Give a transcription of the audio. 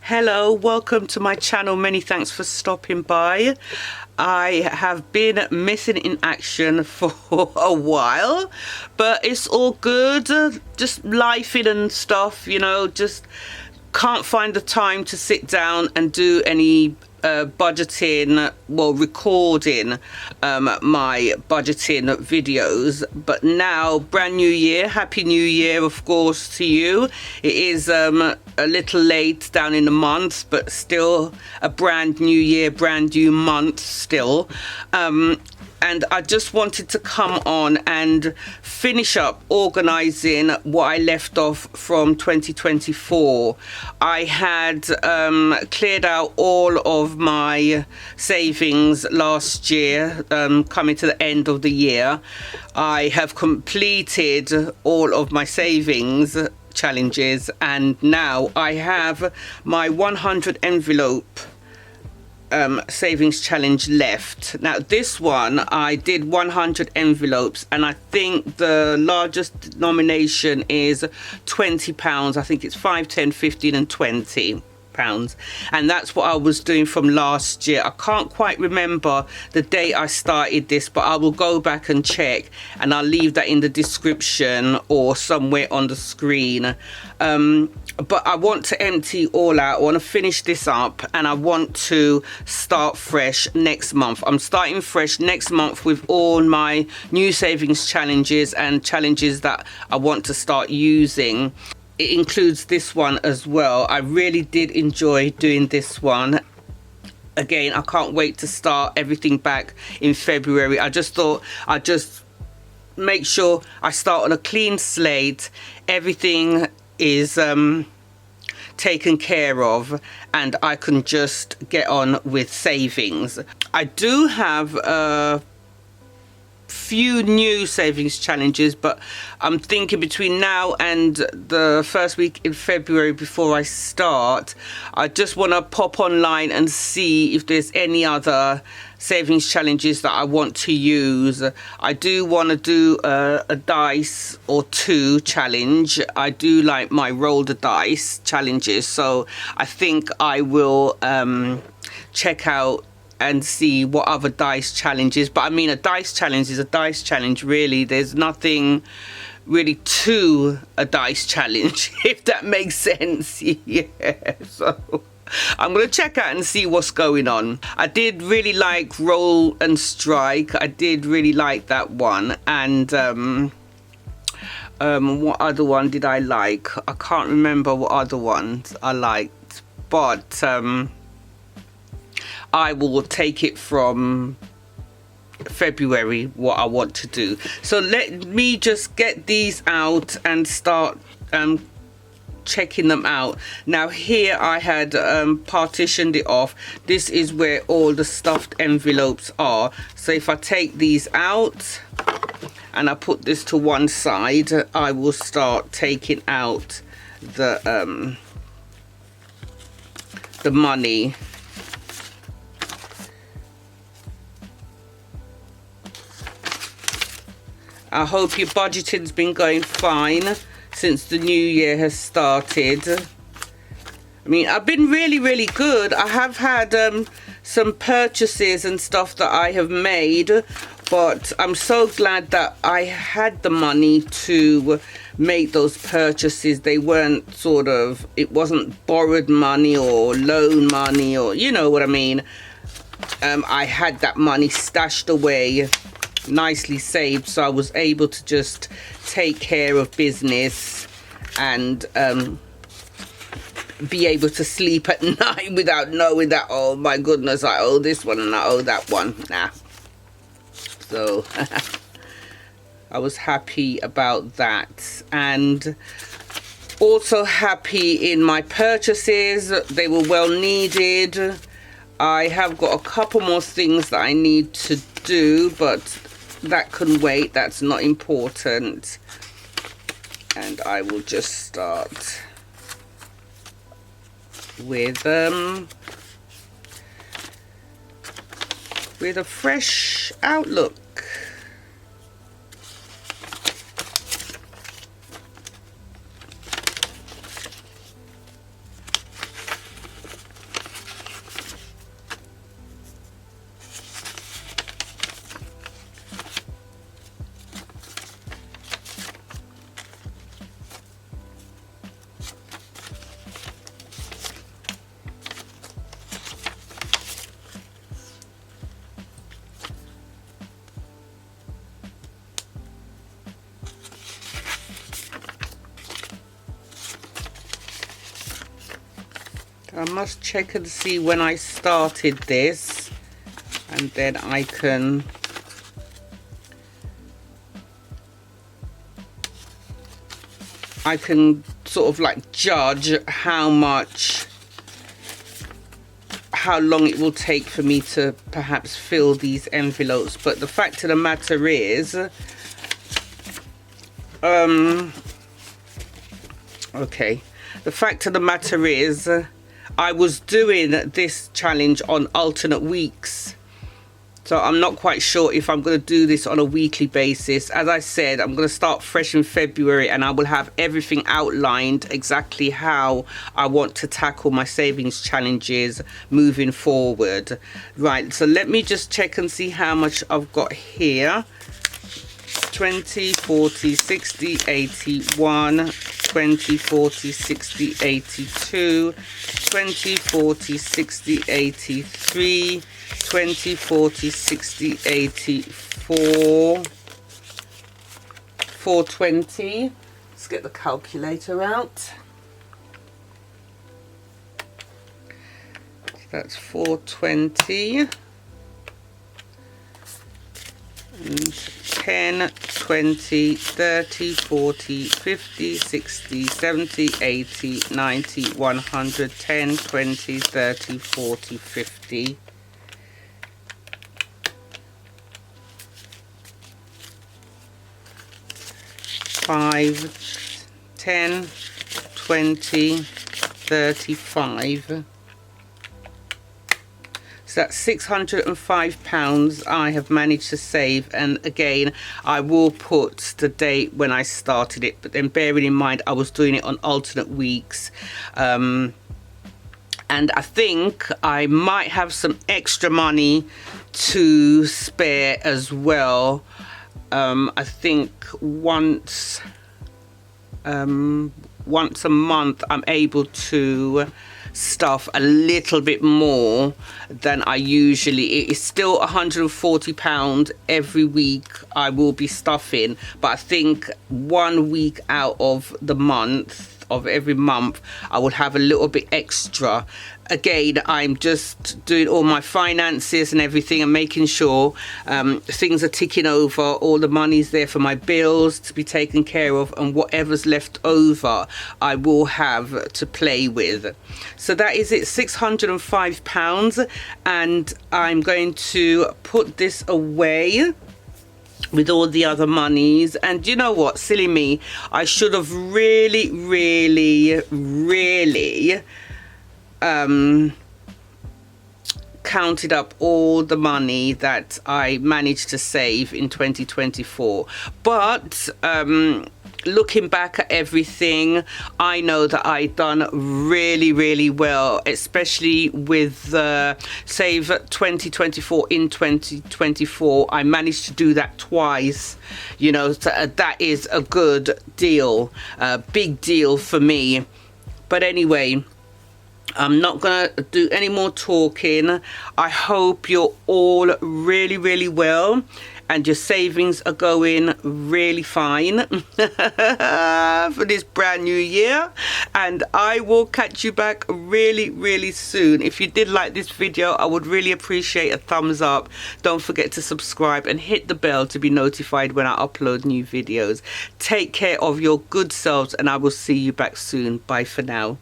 Hello, welcome to my channel. Many thanks for stopping by. I have been missing in action for a while, but it's all good. Just lifing and stuff, you know, just can't find the time to sit down and do any budgeting, well, recording my budgeting videos. But now, brand new year, happy new year, of course, to you. It is a little late down in the month, but still a brand new year, brand new month still. And I just wanted to come on and finish up organising what I left off from 2024. I had cleared out all of my savings last year, coming to the end of the year. I have completed all of my savings challenges, and now I have my 100 envelope savings challenge left. Now this one I did 100 envelopes, and I think the largest denomination is £20. I think it's 5, 10, 15 and 20 pounds, and that's what I was doing from last year. I can't quite remember the date I started this, but I will go back and check, and I'll leave that in the description or somewhere on the screen. But I want to empty all out. I want to finish this up, and I want to start fresh next month. I'm starting fresh next month with all my new savings challenges and challenges that I want to start using. It includes this one as well. I really did enjoy doing this one. Again, I can't wait to start everything back in February. I just thought I'd just make sure I start on a clean slate. Everything is taken care of, and I can just get on with savings. I do have a few new savings challenges, but I'm thinking between now and the first week in February, before I start, I just want to pop online and see if there's any other savings challenges that I want to use. I do want to do a dice or two challenge. I do like my roll the dice challenges, so I think I will check out and see what other dice challenges. But I mean, a dice challenge is a dice challenge, really. There's nothing really to a dice challenge, if that makes sense. Yeah, so I'm gonna check out and see what's going on. I did really like Roll and Strike. I did really like that one. And what other one did I like? I can't remember what other ones I liked, but I will take it from February what I want to do. So let me just get these out and start checking them out. Now here I had partitioned it off. This is where all the stuffed envelopes are. So if I take these out and I put this to one side, I will start taking out the money. I hope your budgeting's been going fine since the new year has started. I mean, I've been really good. I have had some purchases and stuff that I have made, but I'm so glad that I had the money to make those purchases. They weren't sort of, it wasn't borrowed money or loan money, or you know what I mean. I had that money stashed away, nicely saved, so I was able to just take care of business and be able to sleep at night without knowing that, oh my goodness, I owe this one and I owe that one. Nah. So I was happy about that, and also happy in my purchases. They were well needed. I have got a couple more things that I need to do, but that can wait. That's not important. And I will just start with a fresh outlook. I must check and see when I started this, and then I can sort of like judge how long it will take for me to perhaps fill these envelopes. But the fact of the matter is, okay, the fact of the matter is, I was doing this challenge on alternate weeks, so I'm not quite sure if I'm going to do this on a weekly basis. As I said, I'm going to start fresh in February, and I will have everything outlined exactly how I want to tackle my savings challenges moving forward. Right, so let me just check and see how much I've got here. 20, 40, 60, 81, 20, 40, 60, 82, 20, 40, 60, 83, 20, 40, 60, 84, 420. Let's get the calculator out. That's 420. And 10, 20, 30, 40, 50, 60, 70, 80, 90, 100, 10, 20, 30, 40, 50. 5, 10, 20, 35. So that's £605 I have managed to save, and again I will put the date when I started it, but then bearing in mind I was doing it on alternate weeks, and I think I might have some extra money to spare as well. I think once a month I'm able to stuff a little bit more than I usually. It is still £140 every week I will be stuffing, but I think 1 week out of the month, of every month, I would have a little bit extra. Again, I'm just doing all my finances and everything and making sure things are ticking over, all the money's there for my bills to be taken care of, and whatever's left over I will have to play with. So that is it, £605, and I'm going to put this away with all the other monies. And you know what, silly me, I should have really counted up all the money that I managed to save in 2024, but looking back at everything, I know that I done really well, especially with Save 2024 in 2024. I managed to do that twice, you know, so that is a good deal, big deal for me. But anyway, I'm not gonna do any more talking. I hope you're all really well and your savings are going really fine for this brand new year, and I will catch you back really soon. If you did like this video, I would really appreciate a thumbs up. Don't forget to subscribe and hit the bell to be notified when I upload new videos. Take care of your good selves, and I will see you back soon. Bye for now.